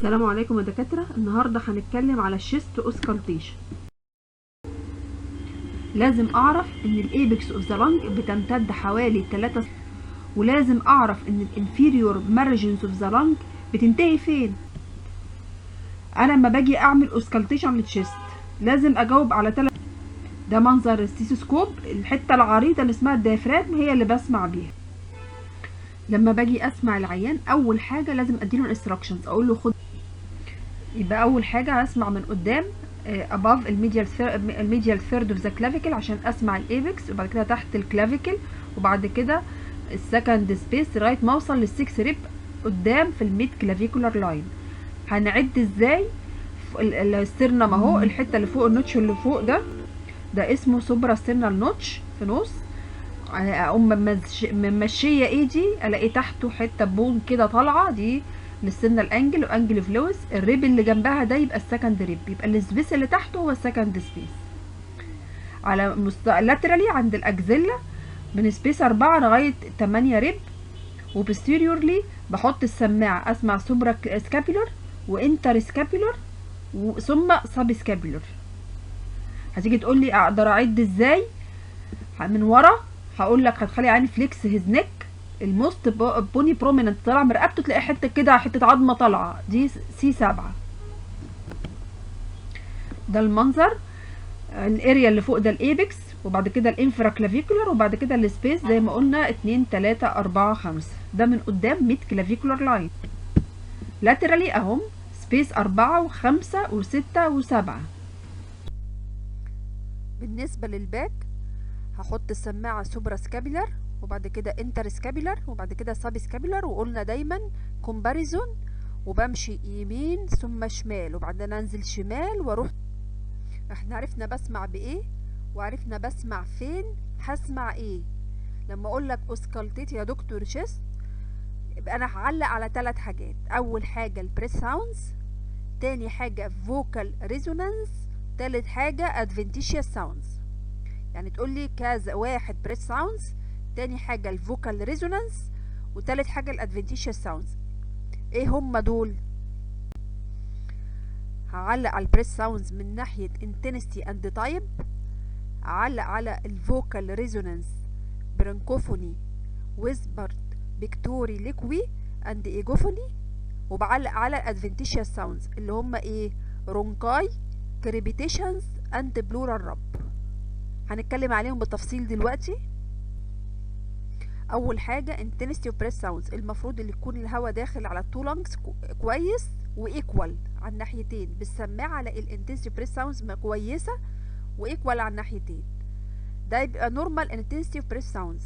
السلام عليكم يا دكاترة. النهاردة هنتكلم على الشيست اوسكالتيشن. لازم اعرف ان الايبكس اوف ذا لانج بتمتد حوالي 3 ولازم اعرف ان الانفيريور مارجنز اوف ذا لانج بتنتهي فين. انا لما باجي اعمل اوسكالتيشن للشيست لازم اجاوب على 3. ده منظر الستيثوسكوب، الحتة العريضة اللي اسمها الديافراجم هي اللي بسمع بيها. لما باجي اسمع العيان اول حاجة لازم اديله انستراكشنز، اقول له خد. يبقى اول حاجه هسمع من قدام above الميديال ثيرد اوف ذا كلافيكل عشان اسمع الايبكس، وبعد كده تحت الكلافيكل، وبعد كده السكند سبيس لغايه ما اوصل للسكس ريب قدام في الميد كلافيكولار لاين. هنعد ازاي؟ السترنم اهو، الحته اللي فوق النوتش اللي فوق ده اسمه سوبرا سترنال نوتش في نص. اقوم ممشيه ايدي الاقي تحته حته بون كده طالعه، دي للسنه الانجل وانجل اوف لويس. الريب اللي جنبها ده يبقى السكند ريب، يبقى السبيس اللي تحته هو السكند سبيس. على لاترالي عند الاكزيلا من سبيس 4 لغايه 8 ريب. وبستيريورلي بحط السماعه اسمع سوبرا سكابيولر وانتر سكابيولر ثم سب سكابيولر. هتيجي تقول لي اقدر اعد ازاي من ورا؟ هقول لك هتخلي عيني فليكس هيز نيك، الموست بوني بروميننت طالع من رقبته، تلاقي حته كده حته عظمه طالعه، دي سي 7. ده المنظر. الاريا اللي فوق ده الايبكس، وبعد كده الانفرا كلافيكولار، وبعد كده السبيس زي ما قلنا 2 3 4 5. ده من قدام ميد كلافيكولار لاين. لاترالي اهم سبيس 4 و5 و6 و7. بالنسبه للباك هحط السماعه سوبرا سكابيلر، وبعد كده انتر سكابيلر، وبعد كده سب سكابيلر، وقلنا دايما كومباريزون، وبمشي يمين ثم شمال، وبعدين انزل شمال واروح. احنا عرفنا بسمع بايه وعرفنا بسمع فين، هسمع ايه؟ لما اقول لك اوسكالتيت يا دكتور شيست، يبقى انا هعلق على 3 حاجات. اول حاجه البريس ساوندز، تاني حاجه فوكال ريزونانس، تالت حاجه ادفنتيشيوس ساوندز. يعني تقول لي كذا واحد بريس ساوندز، تاني حاجه الفوكال ريزونانس، وتالت حاجه الادفنتيشيوس ساوندز. ايه هم دول؟ هعلق على البريس ساوندز من ناحيه انتنستي اند تايب، هعلق على الفوكال ريزونانس برانكوفوني ويسبرت بيكتوري ليكوي اند ايجوفوني، وبعلق على الادفنتيشيوس ساوندز اللي هم ايه؟ رونكاي، كريبيتيشنز اند بلورال رب. هنتكلم عليهم بالتفصيل دلوقتي. اول حاجه intensity of breath sounds، المفروض اللي يكون الهواء داخل على التو لانجز كويس وايكوال على الناحيتين. بالسماعه الاقي الانتنسيتي اوف بريث ساوندز كويسه وايكوال على الناحيتين. ده يبقى نورمال intensity of breath sounds.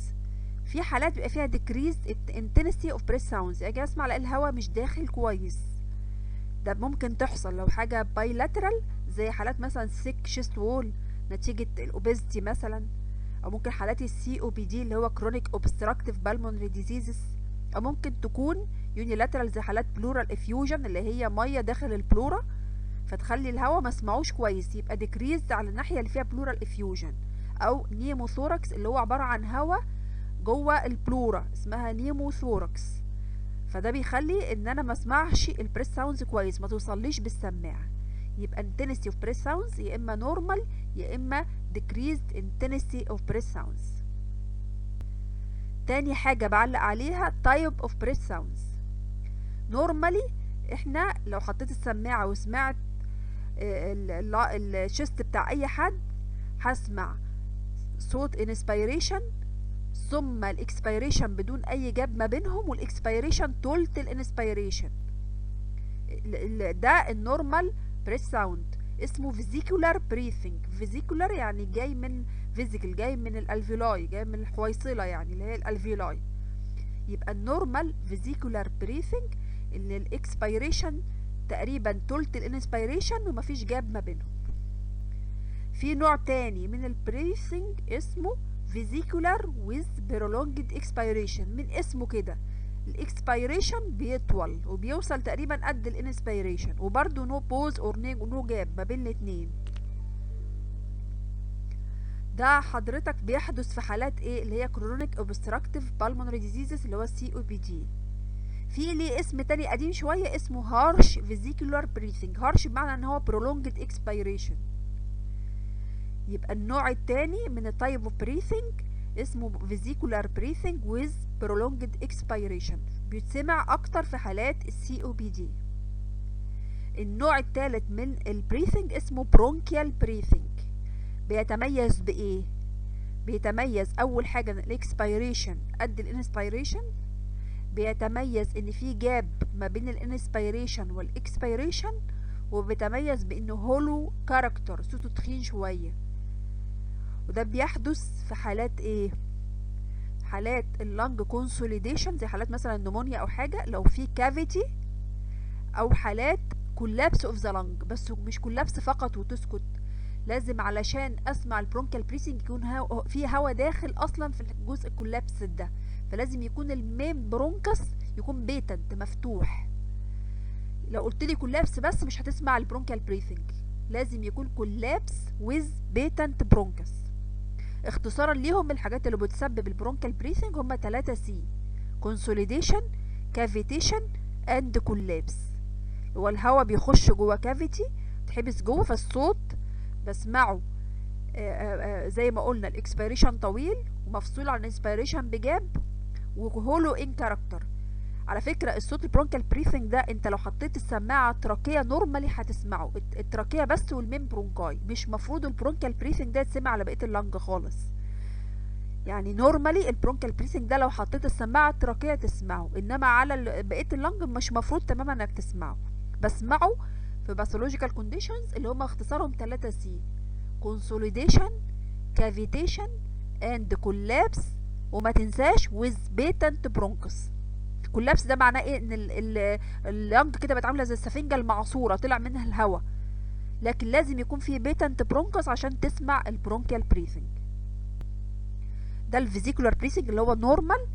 في حالات بيبقى فيها decreased intensity of breath sounds، اجي اسمع الاقي الهواء مش داخل كويس. ده ممكن تحصل لو حاجه bilateral، زي حالات مثلا thick chest wall نتيجه الاوبيزيتي مثلا، او ممكن حالات السي او بي دي اللي هو كرونيك اوبستراكتيف بالمونري ديزيزز، او ممكن تكون يونيلاترال زي حالات بلورال افيوجن اللي هي ميه داخل البلورا فتخلي الهواء ما اسمعوش كويس، يبقى ديكريز على الناحيه اللي فيها بلورال افيوجن. او نيموثوركس اللي هو عباره عن هواء جوه البلورا اسمها نيموثوركس، فده بيخلي ان انا ما اسمعش البريس ساوندز كويس، ما توصليش بالسماعه. يبقى intensity of breath sounds يا اما normal يا اما decreased intensity of breath sounds. تاني حاجة بعلق عليها type of breath sounds. normally احنا لو حطيت السماعة وسمعت الشست بتاع اي حد هسمع صوت inspiration ثم الاكسبيريشن بدون اي جاب ما بينهم، والاكسبيريشن تلت الانسبيريشن. ده النورمال بريس ساوند، اسمه فيزيكولار بريثنج. فيزيكولار يعني جاي من فيزيكال، جاي من الالفيولاي، جاي من الحويصله يعني اللي هي الالفيولاي. يبقى النورمال فيزيكولار بريثنج اللي الاكسبيريشن تقريبا تلت الانسبيريشن ومفيش جاب ما بينهم. في نوع تاني من البريثنج اسمه فيزيكولار with prolonged expiration، من اسمه كده الاكسبيريشن بيطول وبيوصل تقريبا قد الانسبيريشن، وبرده نو بوز اور نو جاب ما بين الاتنين. ده حضرتك بيحدث في حالات ايه؟ اللي هي chronic obstructive pulmonary diseases اللي هو COPD. في ليه اسم تاني قديم شوية اسمه هارش فيزيكولار بريثنج. هارش بمعنى ان هو prolonged expiration. يبقى النوع التاني من التايب اوف بريثنج اسمه فيزيكولار بريثنج with prolonged expiration، بيتسمع اكتر في حالات السي او بي دي. النوع الثالث من البريثنج اسمه برونكيال بريثنج. بيتميز بايه؟ بيتميز اول حاجه ان الاكسبيريشن قد الانسبيريشن، بيتميز ان في جاب ما بين الانسبيريشن والاكسبيريشن، وبيتميز بانه هولو كاركتر، صوته تخين شويه. وده بيحدث في حالات ايه؟ حالات اللنج كونسوليديشن، زي حالات مثلا النمونيا او حاجه، لو في كافيتي، او حالات كولابس اوف ذا لنج. بس مش كولابس فقط وتسكت، لازم علشان اسمع البرونكال بريسنج يكون في هوا داخل اصلا في الجزء الكولابس ده، فلازم يكون المين برونكس يكون بيتنت مفتوح. لو قلت لي كولابس بس مش هتسمع البرونكال بريسنج، لازم يكون كولابس ويز بيتنت برونكس. اختصارا ليهم الحاجات اللي بتسبب البرونكال بريسنج هم 3 سي: كونسوليديشن، كافيتيشن، اند كولابس. هو الهواء بيخش جوه كافيتي، تحبس جوه، فالصوت بسمعه زي ما قلنا الاكسبيريشن طويل ومفصول عن الانسبيريشن بجاب، وهولو ان كاركتر. على فكره الصوت البرونكال بريثنج ده انت لو حطيت السماعه تراكيه نورمالي هتسمعه، التراكيه بس والمين برونكاي، مش مفروض البرونكال بريثنج ده يتسمع على بقيه اللنج خالص. يعني نورمالي البرونكال بريثنج ده لو حطيت السماعه التراكيه تسمعه، انما على بقيه اللنج مش مفروض تماما انك تسمعه. بسمعه في باثولوجيكال كونديشنز اللي هم اختصارهم 3 سي: consolidation، cavitation and collapse. وما تنساش with patent bronchus. collapse ده معناه ايه؟ ان اللنج كده بقت عامله زي السفنجه المعصوره طلع منها الهواء، لكن لازم يكون في patent bronchus عشان تسمع البرونكيال بريثنج. ده الفيزيكولار بريثنج اللي هو نورمال،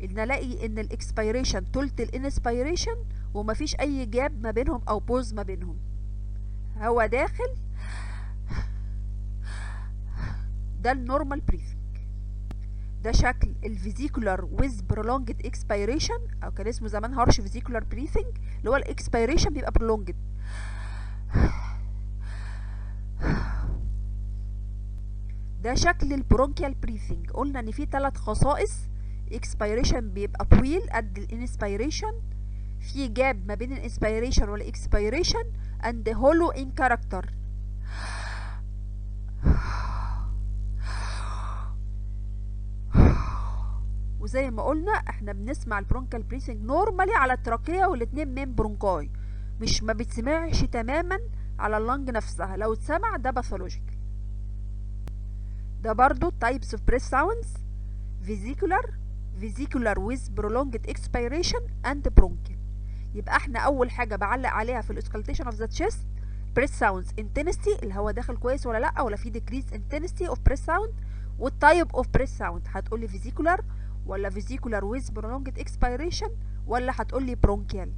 ان الاقي ان الاكسبيريشن تلت الانسبيريشن ومفيش اي جاب ما بينهم او بوز ما بينهم، هوا داخل. ده النورمال بريثنج. ده شكل الفيزيكولار ويز برولونجد اكسبيريشن، او كان اسمه زمان هارش فيزيكولار بريثنج، اللي هو الاكسبيريشن بيبقى برولونجد. ده شكل البرونكيال بريثنج. قلنا ان في 3 خصائص: اكسبيريشن بيبقى طويل قد الانسبيريشن، في جاب ما بين الانسبيريشن والاكسبيريشن، اند هولو ان كاركتر. وزي ما قلنا احنا بنسمع البرونكال بريثنج نورمالي على التراكيه والاتنين مين برونكاي، مش ما بتسمعش تماما على اللنج نفسها. لو اتسمع ده باثولوجيكال. ده برضو types of breath sounds: vesicular with prolonged expiration and bronchial. يبقى احنا اول حاجه بعلق عليها في الاسكالتيشن اوف ذا تشيست breath sounds intensity، الهواء داخل كويس ولا لا، ولا في decrease intensity of breath sound، والtype of breath sound. هتقولي vesicular ولا vesicular with prolonged expiration ولا هتقولي bronchial.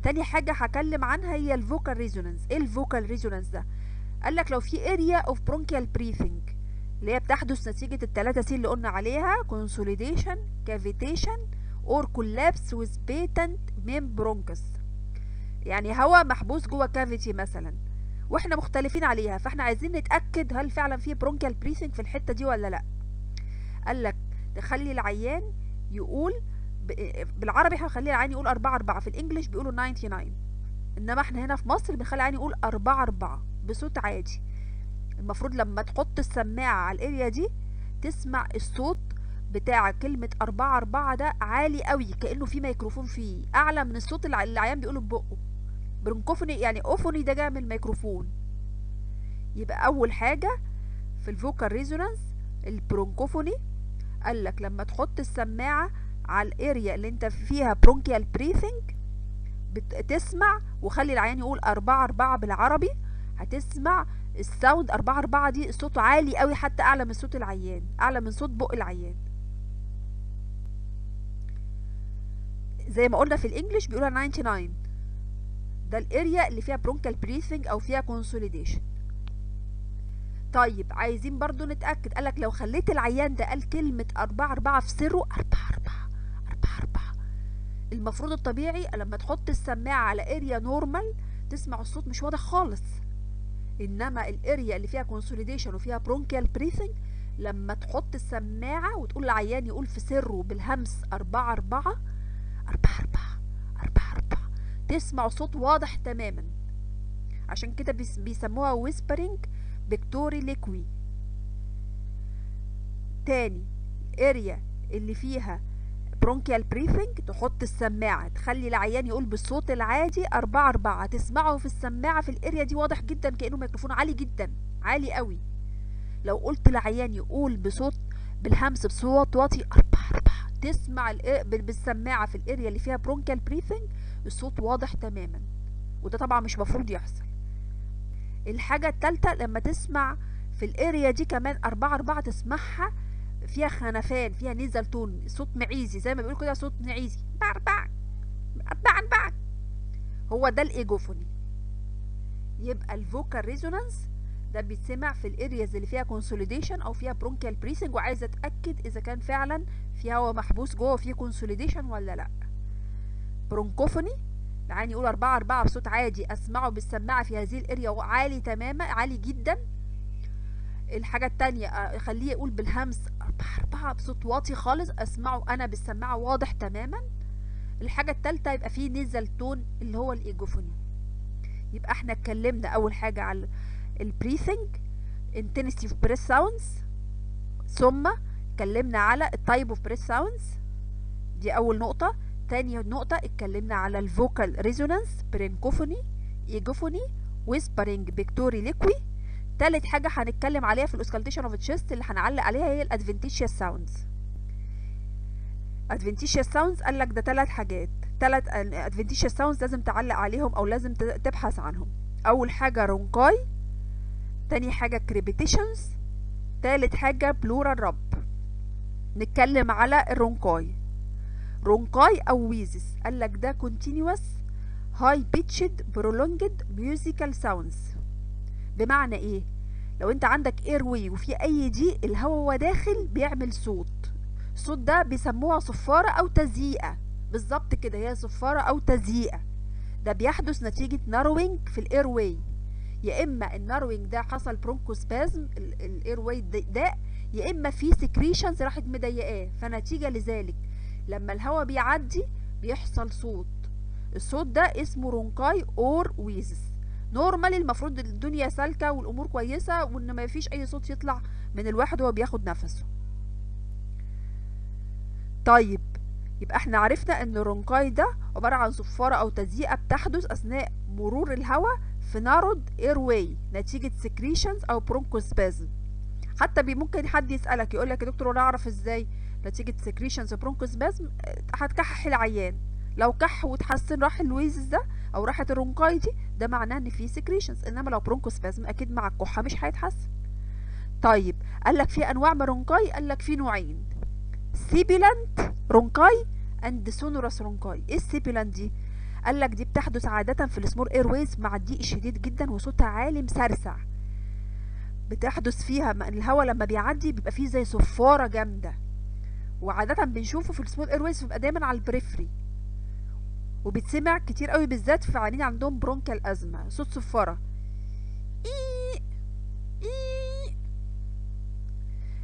تاني حاجه هكلم عنها هي الفوكال ريزونانس. ايه الفوكال ريزونانس ده؟ قالك لو في area of bronchial breathing اللي هي بتحدث نتيجة ال3 سي اللي قلنا عليها: consolidation، cavitation or collapse with patent main bronchus. يعني هواء محبوس جوه كافيتي مثلا واحنا مختلفين عليها، فاحنا عايزين نتأكد هل فعلا في bronchial breathing في الحتة دي ولا لا. قالك تخلي العيان يقول بالعربي هنخلي العيان يقول 4-4، في الانجليش بيقولوا 99، انما احنا هنا في مصر بنخلي العيان يقول 4-4 بصوت عادي. المفروض لما تحط السماعة على الاريا دي تسمع الصوت بتاع كلمة 4-4 ده عالي قوي، كأنه في ميكروفون فيه، اعلى من الصوت اللي العيان بيقوله ببقه. برونكوفوني يعني اوفوني ده جاي من الميكروفون. يبقى اول حاجة في الفوكال ريزونانس البرونكوفوني. قالك لما تحط السماعة على الاريا اللي انت فيها برونكيال بريثنج تسمع، وخلي العيان يقول 4-4 بالعربي، هتسمع الساوند 4-4 دي الصوت عالي قوي، حتى اعلى من صوت العيان، اعلى من صوت بق العيان. زي ما قلنا في الانجليش بيقولها 99، ده الاريا اللي فيها برونكال بريثنج او فيها كونسوليديشن. طيب عايزين برضو نتأكد. قالك لو خليت العيان ده قال كلمة 4-4 في سره 4-4 4. المفروض الطبيعي لما تحط السماعة على اريا نورمال تسمع الصوت مش واضح خالص، انما الاريا اللي فيها كونسوليديشن وفيها برونكيال بريثنج لما تحط السماعة وتقول للعيان يقول في سره بالهمس 4 4 4 4 4 تسمع صوت واضح تماما. عشان كده بيسموها ويسبرينج بيكتوري ليكوي. تاني الاريا اللي فيها برونكيال بريثنج تحط السماعة تخلي العيان يقول بالصوت العادي 4 4 تسمعه في السماعة في الاريا دي واضح جدا كأنه ميكروفون عالي جدا، عالي قوي. لو قلت للعيان يقول بصوت بالهمس بصوت واطي 4 4 تسمع بالسماعة في الاريا اللي فيها برونكيال بريثنج الصوت واضح تماما، وده طبعا مش مفروض يحصل. الحاجة التالتة لما تسمع في الاريا دي كمان 4 4 تسمعها فيها خنفان، فيها نيزل تون، صوت معيزي زي ما بيقولوا كده، صوت معيزي 4 4. هو ده الايجوفوني. يبقى الفوكال ريزونانس ده بيتسمع في الارياز اللي فيها كونسوليديشن او فيها برونكيال بريسنج، وعايزه اتاكد اذا كان فعلا في هواء محبوس جوه فيه كونسوليديشن ولا لا. برونكوفوني العين يقول 4 4 بصوت عادي اسمعه بالسماعه في هذه الاريا عالي تماما، عالي جدا. الحاجه التانية اخليه يقول بالهمس 4 4 بصوت واطي خالص اسمعه انا بالسماعه واضح تماما. الحاجه التالتة يبقى فيه نيزل تون اللي هو الايجوفوني. يبقى احنا اتكلمنا اول حاجه على البريثنج intensity of breath sounds، ثم اتكلمنا على التايب اوف breath sounds، دي اول نقطه. تاني نقطه اتكلمنا على الفوكال ريزونانس، برينكوفوني، ايجوفوني، ويسبرينج، بيكتوري ليكوي. تالت حاجه هنتكلم عليها في الاوسكالتيشن اوف تشيست اللي هنعلق عليها هي الادفنتيشيوس ساوندز. ادفنتيشيوس ساوندز قال لك ده 3 حاجات، 3 ادفنتيشيوس ساوندز لازم تعلق عليهم او لازم تبحث عنهم. اول حاجه رونكاي، تاني حاجه كريبيتيشنز، تالت حاجه بلورال رب. نتكلم على الرونكاي. رونكاي او ويزس قال لك ده continuous high pitched prolonged musical sounds. بمعنى ايه؟ لو انت عندك اير واي وفي اي ضيق الهواء وهو داخل بيعمل صوت، الصوت ده بيسموها صفارة او تزييقة، بالظبط كده هي صفارة او تزييقة. ده بيحدث نتيجة ناروينج في الاير واي، يا اما الناروينج ده حصل برونكوسبازم الاير واي ده، يا اما في سكريشنز راحت مضيقاه، فنتيجة لذلك لما الهواء بيعدي بيحصل صوت. الصوت ده اسمه رونكاي اور ويزس. نورمالي المفروض الدنيا سالكه والامور كويسه وان ما فيش اي صوت يطلع من الواحد وهو بياخد نفسه. طيب يبقى احنا عرفنا ان الرونكاي ده عباره عن صفاره او تزييقه بتحدث اثناء مرور الهواء في نارود اير واي نتيجه سكريشنز او برونكوسبازم. حتى ممكن حد يسالك يقول لك يا دكتور انا اعرف ازاي نتيجه سكريشنز برونكوسبازم؟ هتكحح العيان، لو كح وتحسن راح الويزز ده او راحت الرونكاي دي ده معناه ان في سكريشنز، انما لو برونكوسبازم اكيد مع الكحه مش هيتحسن. طيب قال لك في انواع من الرونكاي، قال لك في نوعين، سيبيلانت رونكاي اند سونورس رونكاي. ايه السيبيلانت دي؟ قال لك دي بتحدث عاده في السمول اير ويز مع الضيق الشديد جدا وصوتها عالي مسرسع، بتحدث فيها الهواء لما بيعدي بيبقى فيه زي صفاره جامده، وعاده بنشوفه في السمول اير ويز بيبقى دايما على البريفري، وبتسمع كتير قوي بالذات في عيانين عندهم برونكال ازمه، صوت صفاره.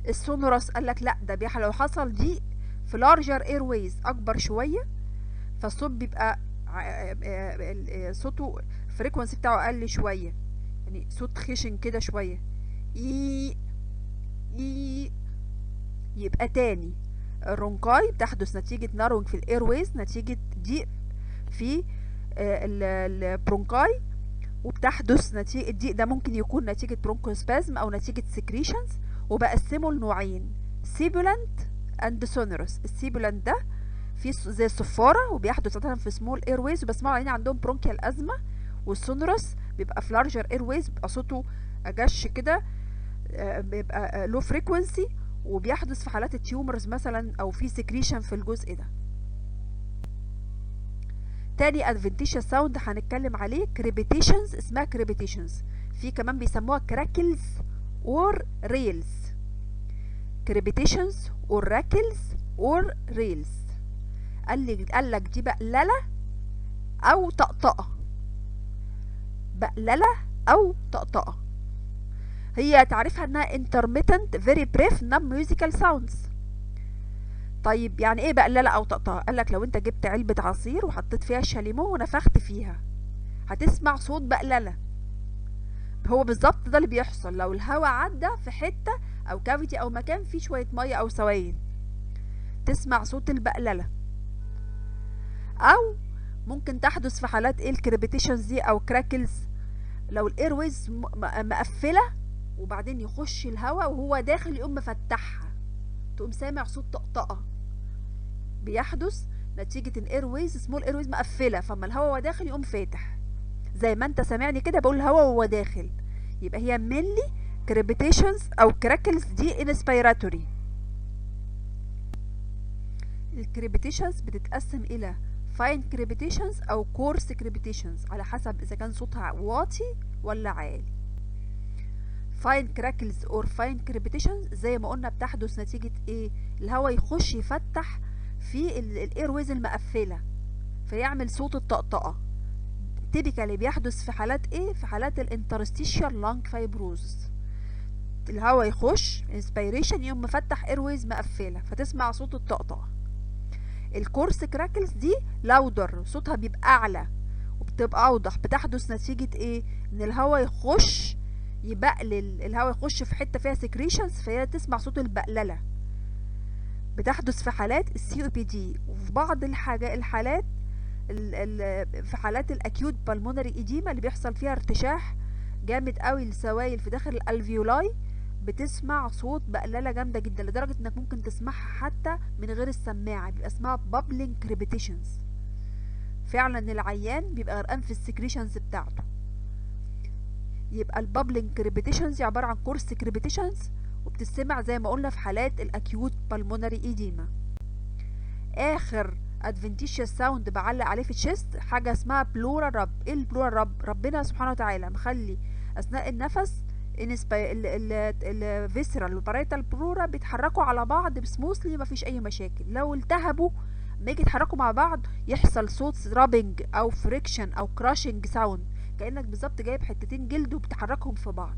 السونورس قال لك لا ده لو حصل دي في لارجر اير ويز اكبر شويه، فالصوت بيبقى صوته الفريكونسي بتاعه اقل شويه، يعني صوت خشن كده شويه. يبقى تاني الرونكاي بتحدث نتيجه ناروينج في الاير ويز نتيجه ضيق في البرونكاي، وبتحدث نتيجه الضيق ده ممكن يكون نتيجه برونكوسبازم او نتيجه سكريشنز. وبقسمه لنوعين، سيبولانت اند سونورس. السيبولانت ده في زي الصفاره وبيحدث عاده في سمول اير ويز وبسمعه عيانين عندهم برونكيال ازمه، والسونورس بيبقى في لارجر اير ويز بيبقى صوته اجش كده، بيبقى لو فريكوينسي وبيحدث في حالات التيومرز مثلا او في سكريشن في الجزء ده. تاني ادفنتيشيوس ساوند هنتكلم عليه كريبيتيشنز، اسمها كريبيتيشنز، في كمان بيسموها كراكلز اور ريلز. كريبيتيشنز اور راكلز اور ريلز. قال لك دي بقلله او طقطقه، بقلله او طقطقه. هي تعرفها انها intermittent very brief non-musical sounds. طيب يعني ايه بقلله او طقطقه؟ قال لك لو انت جبت علبه عصير وحطيت فيها شاليمو ونفخت فيها هتسمع صوت بقلله. هو بالظبط ده اللي بيحصل لو الهواء عدى في حته او كافيتي او مكان فيه شويه ميه او سوائل، تسمع صوت البقلله. او ممكن تحدث في حالات ايه الكريبيتيشنز دي او كراكلز، لو الايرويز مقفله وبعدين يخش الهواء وهو داخل يقوم مفتحها، تقوم سامع صوت طقطقه. بيحدث نتيجه الايرويز سمول ايرويز مقفله، فما الهواء وهو داخل يقوم فاتح، زي ما انت سامعني كده بقول الهواء وهو داخل. يبقى هي مينلي كريبيتيشنز او كراكلز دي انسبيراتوري. الكريبيتيشنز بتتقسم الى فاين كريبيتيشنز او كورس كريبيتيشنز على حسب اذا كان صوتها واطي ولا عالي. فاين كراكلز اور فاين كريبيتيشنز زي ما قلنا بتحدث نتيجة ايه؟ الهواء يخش يفتح في الايرويز المقفلة فيعمل صوت الطقطقة. تيبيكالي بيحدث في حالات ايه؟ في حالات الانترستيشال لانج فايبروزس. الهواء يخش انسبيريشن يقوم مفتح ايرويز مقفلة فتسمع صوت الطقطقة. الكورس كراكلز دي لاودر، صوتها بيبقى اعلى وبتبقى اوضح، بتحدث نتيجة ايه؟ ان الهواء يخش يبقلل، الهواء يخش في حتة فيها سكريشنز فهي تسمع صوت البقللة. بتحدث في حالات السي او بي دي، وفي بعض الحالات في حالات الاكيوت بالمونري ايديما اللي بيحصل فيها ارتشاح جامد قوي للسوائل في داخل الالفيولاي، بتسمع صوت بقلله جامده جدا لدرجه انك ممكن تسمعها حتى من غير السماعه، بيبقى اسمها بابلينج كريبيتيشنز. فعلا العيان بيبقى غرقان في السكريشنز بتاعته. يبقى البابلينج كريبيتيشنز عباره عن كورس كريبيتيشنز وبتسمع زي ما قلنا في حالات الاكيوت بالمونري ايديما. اخر ادفنتيشيوس ساوند بعلق عليه في الشيست حاجه اسمها بلورال رب. ايه البلورال رب؟ ربنا سبحانه وتعالى مخلي اثناء النفس الفيسرال والباريتال بلورا بيتحركوا على بعض بسموثلي، مفيش اي مشاكل. لو التهبوا لما يجي يتحركوا مع بعض يحصل صوت رابنج او فريكشن او كراشنج ساوند، كانك بالظبط جايب حتتين جلد وبتحركهم في بعض.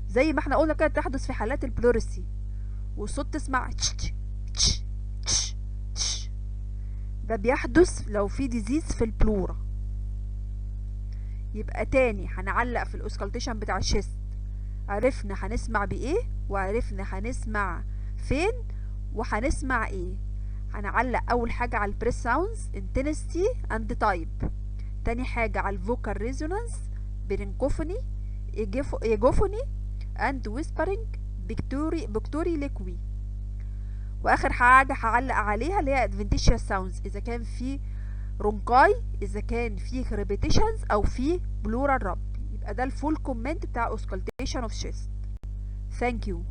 زي ما احنا قلنا كده تحدث في حالات البلورسي، والصوت تسمع تش تش تش تش. ده بيحدث لو في ديزيز في البلورا. يبقى تاني هنعلق في الاوسكالتيشن بتاع الشيست، عرفنا هنسمع بايه وعرفنا هنسمع فين وهنسمع ايه. هنعلق اول حاجه على البريس ساوندز انتنسيتي اند تايب، تاني حاجه على الفوكال ريزونانس برينكوفوني ايجوفوني اند ويسبرنج بكتوري ليكوي، واخر حاجه هعلق عليها اللي هي ادفنتيشيوس ساوندز اذا كان في رونكاي، اذا كان في كريبيتيشنز او في بلورال رب. يبقى ده الفول كومنت بتاع اوسكالتيشن اوف شيست. ثانك يو.